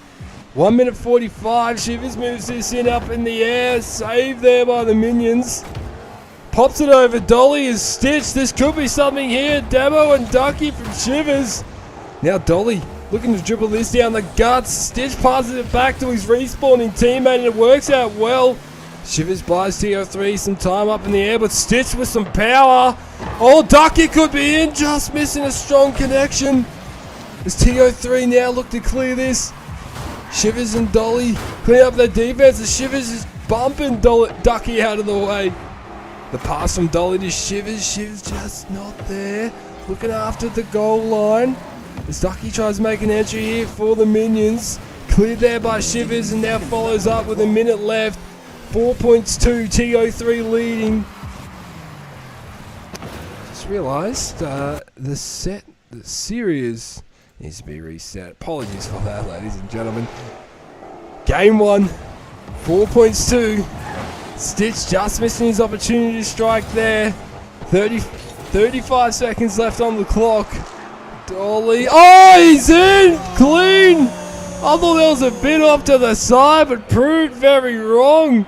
1 minute 45, Shivers moves this in up in the air, saved there by the Minions. Pops it over Dolly as Stitch, this could be something here. Demo and Ducky from Shivers. Now Dolly looking to dribble this down the guts. Stitch passes it back to his respawning teammate and it works out well. Shivers buys TO3 some time up in the air, but Stitch with some power. Oh, Ducky could be in, just missing a strong connection. As TO3 now look to clear this. Shivers and Dolly clean up their defense as Shivers is bumping Ducky out of the way. The pass from Dolly to Shivers. Shivers just not there. Looking after the goal line. As Ducky tries to make an entry here for the Minions. Cleared there by Shivers and now follows up with a minute left. 4 points to TO3 leading. Just realised the series needs to be reset. Apologies for that, ladies and gentlemen. Game 1, 4 points to. Stitch just missing his opportunity to strike there. 35 seconds left on the clock. Dolly, oh, he's in! Clean! I thought there was a bit off to the side, but proved very wrong.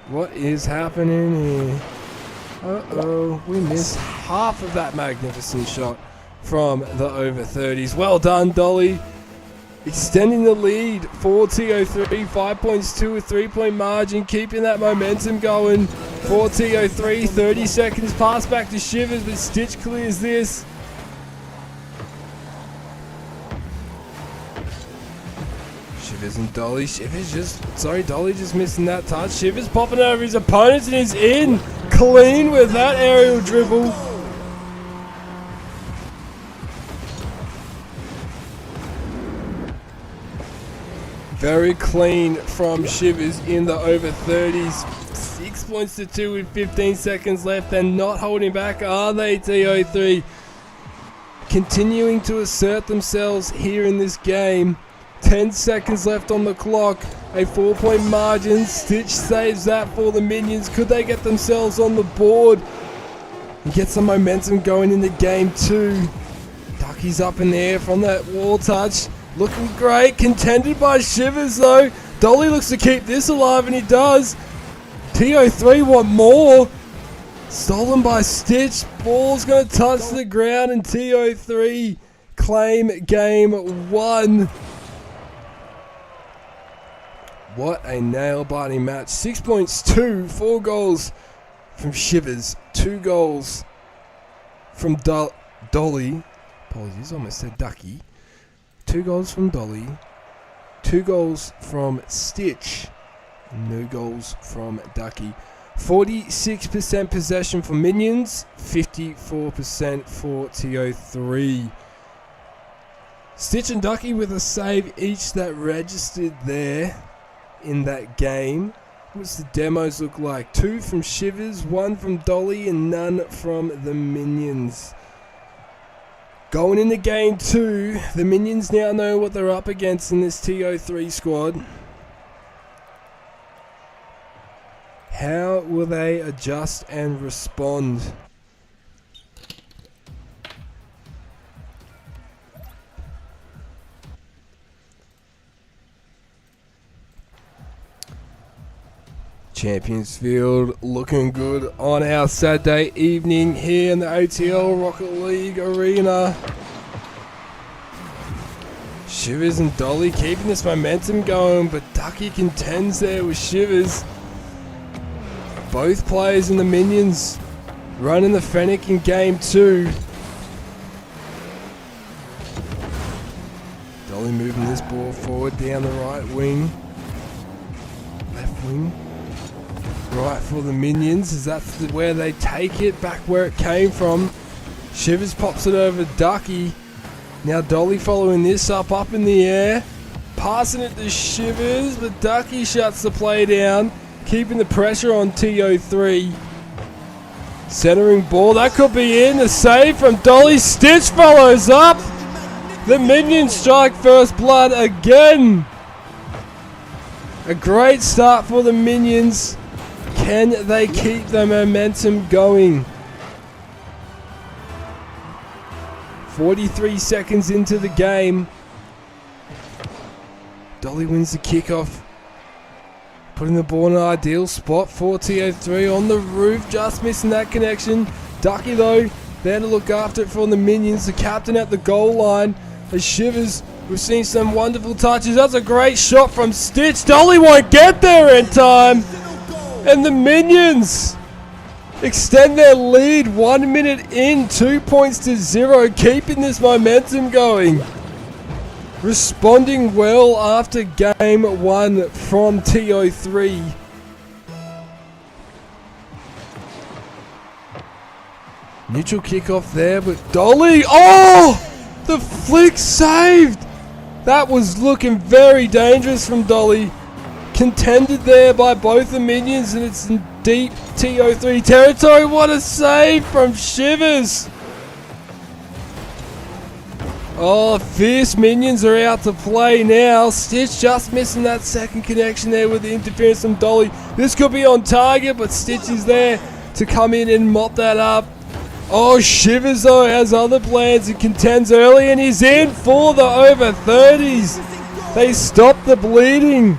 What is happening here? Uh-oh, we missed half of that magnificent shot from the over 30s. Well done, Dolly. Extending the lead for TO3. 5 points to a 3-point margin. Keeping that momentum going for TO3. 30 seconds. Pass back to Shivers, but Stitch clears this. Shivers and Dolly. Dolly just missing that touch. Shivers popping over his opponents and he's in. Clean with that aerial dribble. Very clean from Shivers in the over 30s. 6 points to 2 with 15 seconds left. They're not holding back, are they, TO3? Continuing to assert themselves here in this game. 10 seconds left on the clock. A 4-point margin. Stitch saves that for the Minions. Could they get themselves on the board and get some momentum going in the game 2? Ducky's up in the air from that wall touch. Looking great. Contended by Shivers though. Dolly looks to keep this alive and he does. TO3 want more. Stolen by Stitch. Ball's going to touch the ground and TO3 claim game 1. What a nail-biting match. 6 points to 4 goals from Shivers. 2 goals from Dolly. Apologies, almost said Ducky. 2 goals from Dolly. 2 goals from Stitch. No goals from Ducky. 46% possession for Minions. 54% for TO3. Stitch and Ducky with a save each that registered there in that game. What's the demos look like? 2 from Shivers, 1 from Dolly, and none from the Minions. Going into game 2, the Minions now know what they're up against in this TO3 squad. How will they adjust and respond? Champions Field looking good on our Saturday evening here in the ATL Rocket League Arena. Shivers and Dolly keeping this momentum going, but Ducky contends there with Shivers. Both players in the Minions running the Fennec in game 2. Dolly moving this ball forward down the right wing. Left wing. Right for the Minions, as that's where they take it, back where it came from. Shivers pops it over Ducky. Now Dolly following this up in the air. Passing it to Shivers, but Ducky shuts the play down, keeping the pressure on TO3. Centering ball, that could be in. A save from Dolly. Stitch follows up. The Minions strike first blood again. A great start for the Minions. Can they keep the momentum going? 43 seconds into the game. Dolly wins the kickoff. Putting the ball in an ideal spot for TO3 on the roof. Just missing that connection. Ducky though, there to look after it for the Minions. The captain at the goal line. As Shivers, we've seen some wonderful touches. That's a great shot from Stitch. Dolly won't get there in time. And the Minions extend their lead 1 minute in, 2 points to 0, keeping this momentum going. Responding well after game 1 from TO3. Neutral kickoff there, but Dolly, oh! The flick saved! That was looking very dangerous from Dolly. Contended there by both the Minions, and it's in deep TO3 territory. What a save from Shivers! Oh, fierce Minions are out to play now. Stitch just missing that second connection there with the interference from Dolly. This could be on target, but Stitch is there to come in and mop that up. Oh, Shivers though has other plans and contends early, and he's in for the over 30s. They stop the bleeding.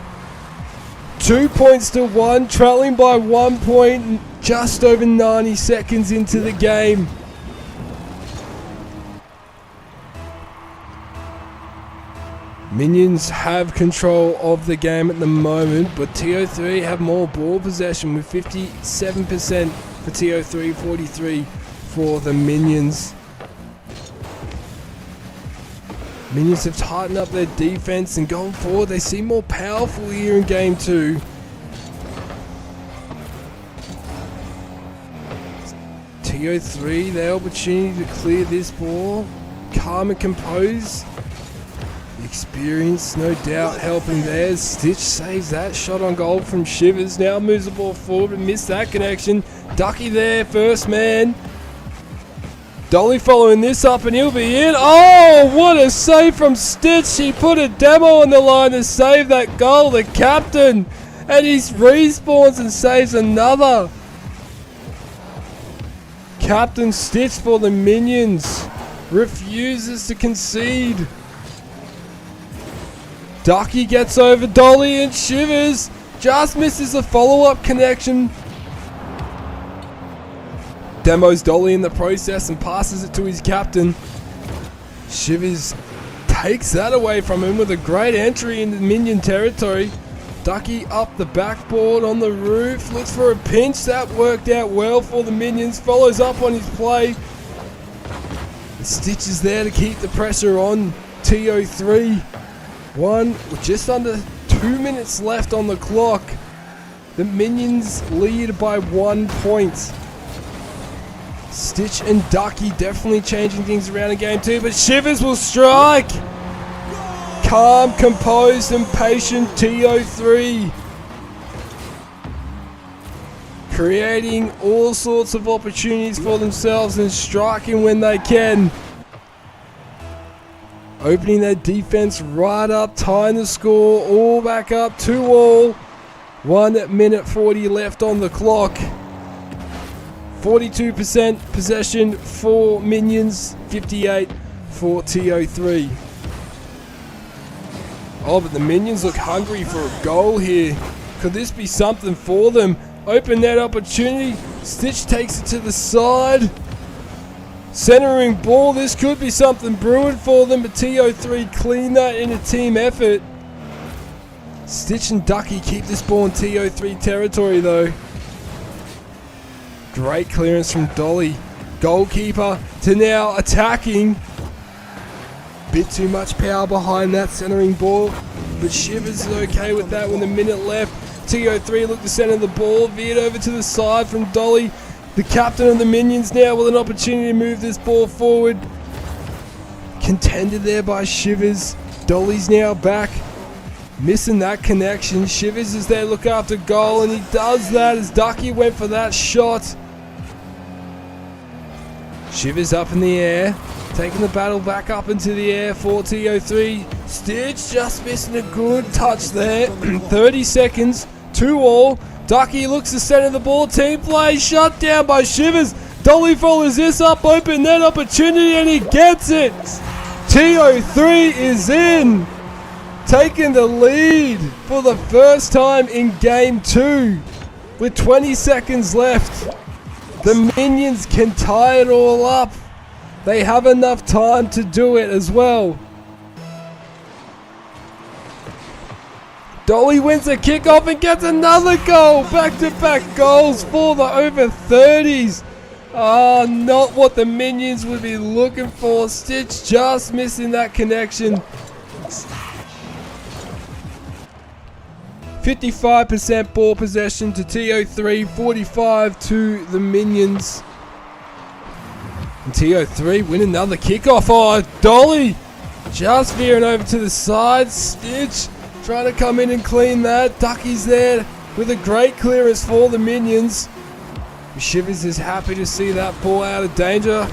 2 points to 1, trailing by 1 point, just over 90 seconds into the game. Minions have control of the game at the moment, but TO3 have more ball possession with 57% for TO3, 43 for the Minions. Minions have tightened up their defense, and going forward they seem more powerful here in game 2. TO3, their opportunity to clear this ball. Calm and compose. The experience, no doubt, helping theirs. Stitch saves that shot on goal from Shivers. Now moves the ball forward, but missed that connection. Ducky there, first man. Dolly following this up, and he'll be in. Oh, what a save from Stitch. He put a demo on the line to save that goal, the captain. And he respawns and saves another. Captain Stitch for the Minions. Refuses to concede. Ducky gets over Dolly, and Shivers just misses a follow-up connection. Demos Dolly in the process and passes it to his captain. Shivers takes that away from him with a great entry into Minion territory. Ducky up the backboard on the roof, looks for a pinch. That worked out well for the Minions. Follows up on his play. The Stitch is there to keep the pressure on TO3. With just under 2 minutes left on the clock. The Minions lead by 1 point. Stitch and Ducky definitely changing things around in game 2, but Shivers will strike. Calm, composed and patient TO3. Creating all sorts of opportunities for themselves and striking when they can. Opening their defense right up, tying the score all back up 2-2. 1 minute 40 left on the clock. 42% possession for Minions, 58 for TO3. Oh, but the Minions look hungry for a goal here. Could this be something for them? Open net opportunity. Stitch takes it to the side. Centering ball. This could be something brewing for them, but TO3 clean that in a team effort. Stitch and Ducky keep this ball in TO3 territory though. Great clearance from Dolly. Goalkeeper to now attacking. Bit too much power behind that centering ball, but Shivers is okay with that with a minute left. TO3 look to center the ball, veered over to the side from Dolly. The captain of the Minions now with an opportunity to move this ball forward. Contended there by Shivers. Dolly's now back. Missing that connection. Shivers is there, look after goal, and he does that as Ducky went for that shot. Shivers up in the air, taking the battle back up into the air for TO3. Stitch just missing a good touch there. 30 seconds, 2-all. Ducky looks to center the ball. Team play shut down by Shivers. Dolly follows this up, open net opportunity, and he gets it. TO3 is in, taking the lead for the first time in game 2 with 20 seconds left. The Minions can tie it all up. They have enough time to do it as well. Dolly wins the kickoff and gets another goal. Back-to-back goals for the over 30s. Not what the Minions would be looking for. Stitch just missing that connection. 55% ball possession to TO3, 45 to the Minions. And TO3 win another kickoff. Oh, Dolly just veering over to the side. Stitch trying to come in and clean that. Ducky's there with a great clearance for the Minions. Shivers is happy to see that ball out of danger.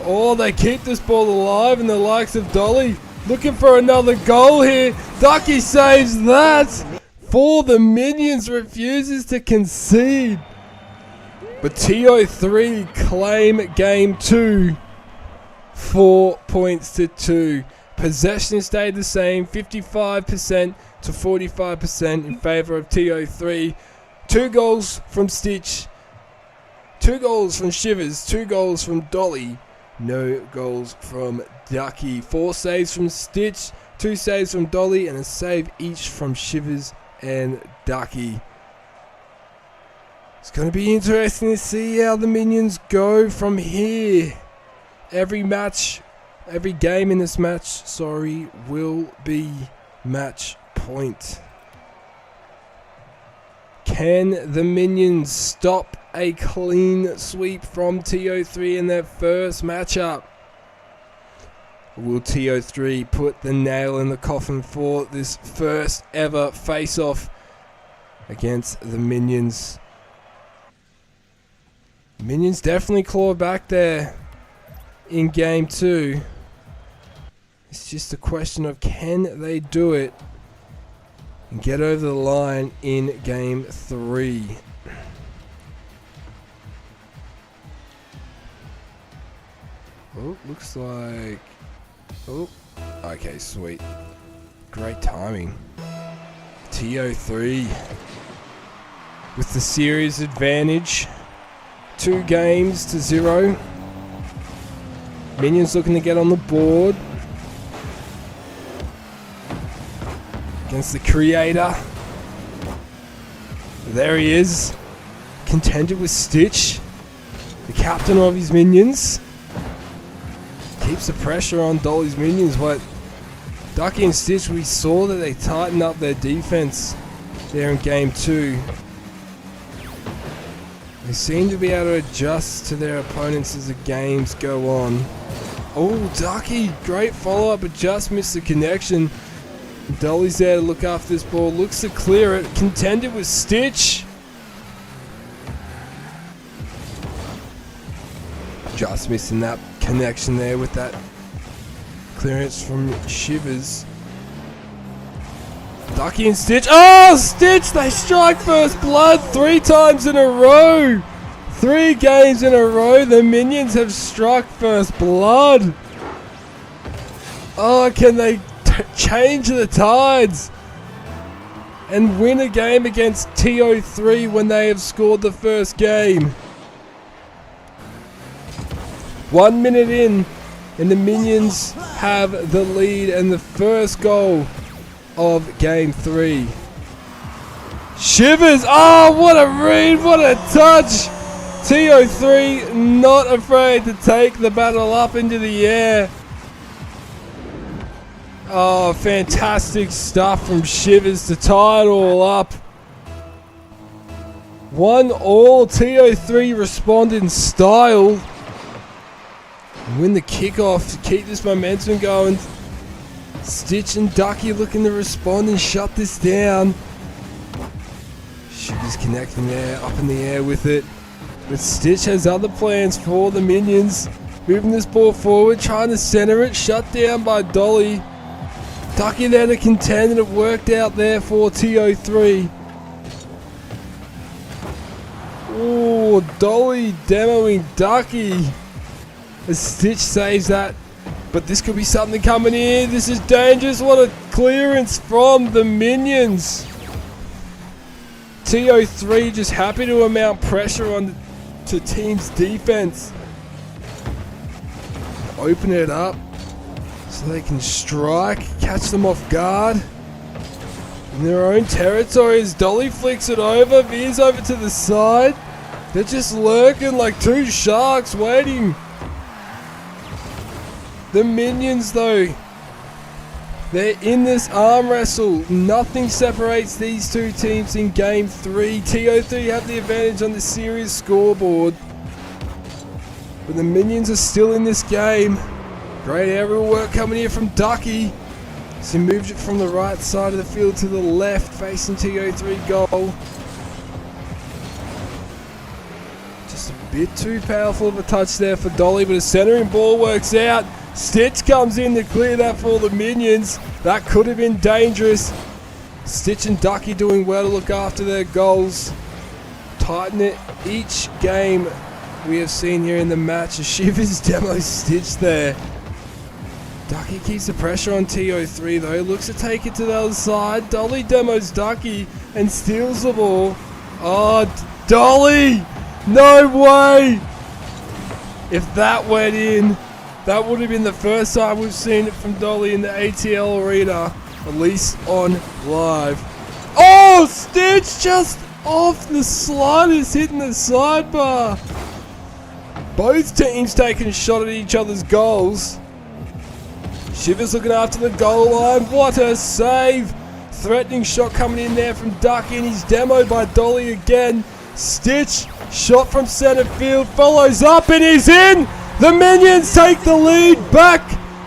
Oh, they keep this ball alive, and the likes of Dolly looking for another goal here. Ducky saves that. For the Minions, refuses to concede. But TO3 claim game 2. 4 points to 2. Possession stayed the same, 55% to 45% in favour of TO3. 2 goals from Stitch. 2 goals from Shivers. 2 goals from Dolly. No goals from Ducky. 4 saves from Stitch. 2 saves from Dolly. And a save each from Shivers and Ducky. It's going to be interesting to see how the Minions go from here. Every game in this match, will be match point. Can the Minions stop a clean sweep from TO3 in their first matchup? Will TO3 put the nail in the coffin for this first ever face-off against the Minions? Minions definitely claw back there in game 2. It's just a question of can they do it and get over the line in game 3. Oh, looks like... Oh, okay, sweet. Great timing. TO3 with the series advantage. 2 games to 0. Minions looking to get on the board. Against the creator. There he is. Contended with Stitch, the captain of his Minions. Keeps the pressure on Dolly's Minions, but Ducky and Stitch, we saw that they tightened up their defense there in game 2. They seem to be able to adjust to their opponents as the games go on. Oh, Ducky, great follow-up, but just missed the connection. Dolly's there to look after this ball, looks to clear it, contended with Stitch. Just missing that connection there with that clearance from Shivers. Ducky and Stitch. Oh, Stitch! They strike first blood 3 times in a row. 3 games in a row, the Minions have struck first blood. Oh, can they change the tides? and win a game against TO3 when they have scored the first game. 1 minute in, and the Minions have the lead and the first goal of game 3. Shivers! Oh, what a read, what a touch! TO3 not afraid to take the battle up into the air. Oh, fantastic stuff from Shivers to tie it all up. 1-1, TO3 respond in style. Win the kickoff to keep this momentum going. Stitch and Ducky looking to respond and shut this down. Shivers connecting there, up in the air with it. But Stitch has other plans for the Minions. Moving this ball forward, trying to center it, shut down by Dolly. Ducky there to contend, and it worked out there for TO3. Ooh, Dolly demoing Ducky. As Stitch saves that. But this could be something coming in. This is dangerous. What a clearance from the Minions. TO3 just happy to amount pressure on to team's defense. Open it up so they can strike, catch them off guard. In their own territory as Dolly flicks it over, veers over to the side. They're just lurking like two sharks waiting. The Minions though, they're in this arm wrestle. Nothing separates these two teams in game 3. TO3 have the advantage on the series scoreboard. But the Minions are still in this game. Great aerial work coming here from Ducky. So he moved it from the right side of the field to the left, facing TO3 goal. Just a bit too powerful of a touch there for Dolly, but a centering ball works out. Stitch comes in to clear that for the Minions. That could have been dangerous. Stitch and Ducky doing well to look after their goals. Tighten it each game we have seen here in the match. A Shivers demo Stitch there. Ducky keeps the pressure on TO3 though. Looks to take it to the other side. Dolly demos Ducky and steals the ball. Oh, Dolly! No way! If that went in, that would have been the first time we've seen it from Dolly in the ATL arena, at least on live. Oh, Stitch just off the slightest, hitting the sidebar. Both teams taking a shot at each other's goals. Shivers looking after the goal line. What a save. Threatening shot coming in there from Ducky, and he's demoed by Dolly again. Stitch, shot from center field, follows up and he's in. The Minions take the lead back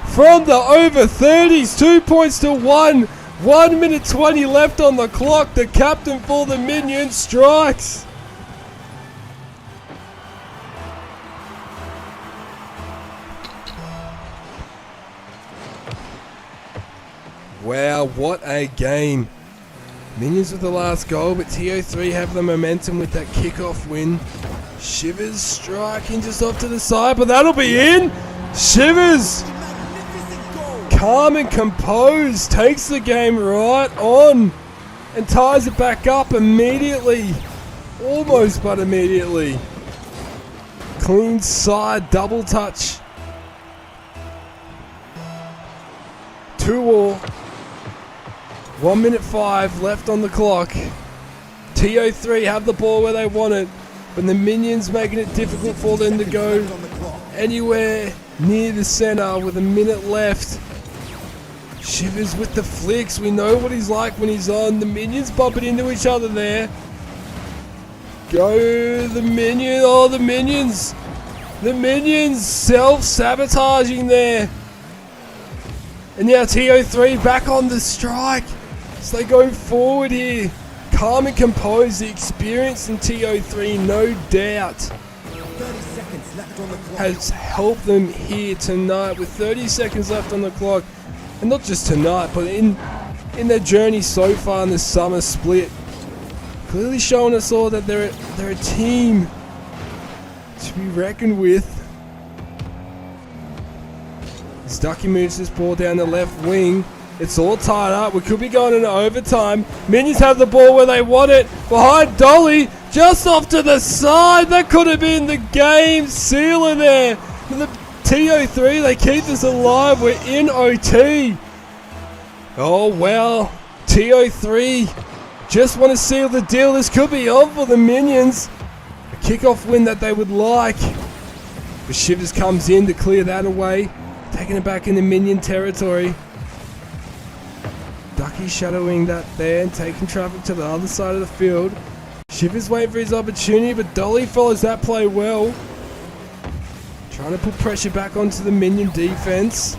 from the over 30s. 2 points to 1. 1 minute 20 left on the clock. The captain for the Minions strikes. Wow, what a game. Minions with the last goal, but TO3 have the momentum with that kickoff win. Shivers striking just off to the side, but that'll be in. Shivers, calm and composed, takes the game right on and ties it back up immediately. Almost, but immediately. Clean side, double touch. 2-2. 1 minute 5 left on the clock. TO3 have the ball where they want it, but the Minions making it difficult for them to go anywhere near the center with a minute left. Shivers with the flicks. We know what he's like when he's on. The Minions bumping into each other there. Go the Minion. Oh, the Minions. The Minions self-sabotaging there. And now TO3 back on the strike. So they go forward here. Calm and composed. The experience in TO3, no doubt, 30 seconds left on the clock. has helped them here tonight with 30 seconds left on the clock. And not just tonight, but in their journey so far in the summer split. Clearly showing us all that they're a team to be reckoned with. As Ducky moves this ball down the left wing. It's all tied up. We could be going into overtime. Minions have the ball where they want it. Behind Dolly, just off to the side. That could have been the game sealer there. The TO3, they keep us alive. We're in OT. Oh, wow. TO3 just want to seal the deal. This could be on for the Minions. A kickoff win that they would like. But Shivers comes in to clear that away. Taking it back into Minion territory. Ducky shadowing that there and taking traffic to the other side of the field. Shivers waiting for his opportunity, but Dolly follows that play well. Trying to put pressure back onto the Minion defense.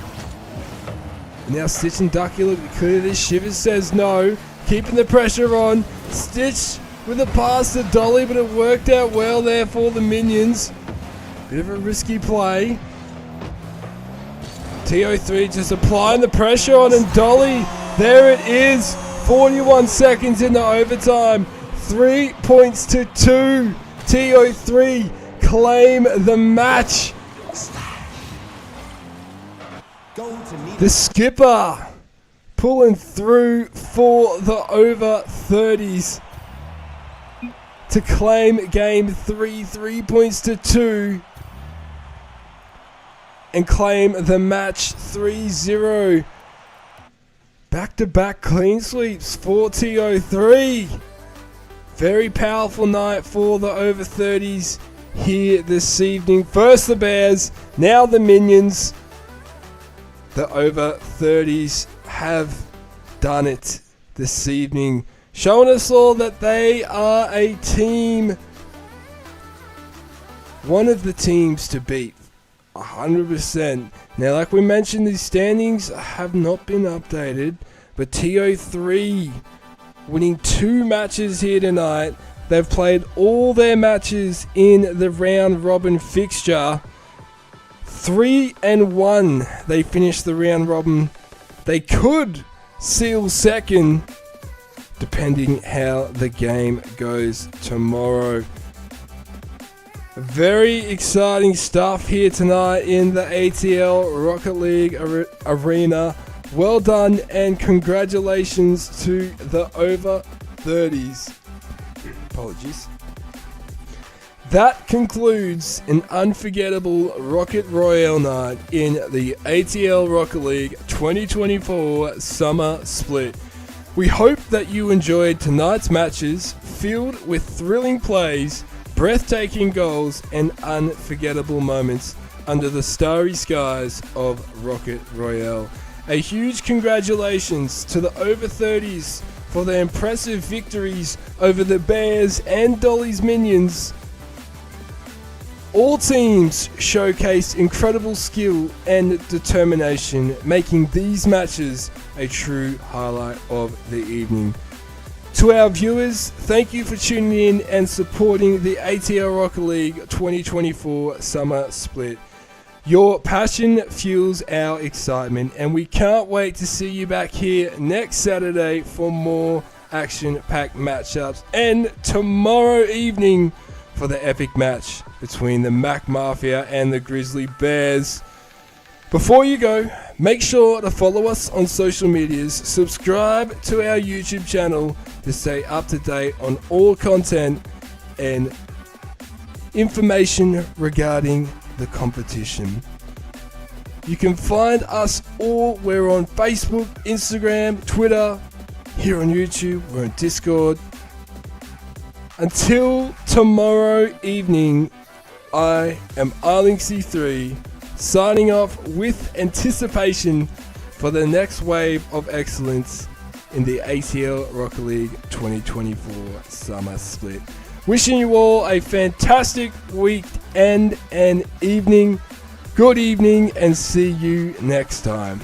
And now Stitch and Ducky look to clear this. Shivers says no. Keeping the pressure on. Stitch with a pass to Dolly, but it worked out well there for the Minions. Bit of a risky play. TO3 just applying the pressure on, and Dolly, there it is. 41 seconds into overtime. 3 points to 2. TO3 claim the match. The skipper pulling through for the over 30s to claim game 3, 3 points to 2, and claim the match 3-0. Back-to-back clean sweeps for TO3. Very powerful night for the over 30s here this evening. First the Bears, now the Minions. The over 30s have done it this evening, showing us all that they are a team, one of the teams to beat, 100%. Now, like we mentioned, these standings have not been updated, but TO3 winning 2 matches here tonight. They've played all their matches in the round robin fixture. 3-1, they finished the round robin. They could seal second, depending how the game goes tomorrow. Very exciting stuff here tonight in the ATL Rocket League arena. Well done and congratulations to the over 30s. Apologies. That concludes an unforgettable Rocket Royale night in the ATL Rocket League 2024 Summer Split. We hope that you enjoyed tonight's matches, filled with thrilling plays, breathtaking goals, and unforgettable moments under the starry skies of Rocket Royale. A huge congratulations to the over 30s for their impressive victories over the Bears and Dolly's Minions. All teams showcase incredible skill and determination, making these matches a true highlight of the evening. To our viewers, thank you for tuning in and supporting the ATL Rocket League 2024 Summer Split. Your passion fuels our excitement, and we can't wait to see you back here next Saturday for more action-packed matchups, and tomorrow evening for the epic match between the Mac Mafia and the Grizzly Bears. Before you go, make sure to follow us on social medias, subscribe to our YouTube channel to stay up to date on all content and information regarding the competition. You can find us all. We're on Facebook, Instagram, Twitter, here on YouTube, we're on Discord. Until tomorrow evening, I am Arling-C3, signing off with anticipation for the next wave of excellence in the ATL Rocket League 2024 Summer Split. Wishing you all a fantastic week and an evening. Good evening, and see you next time.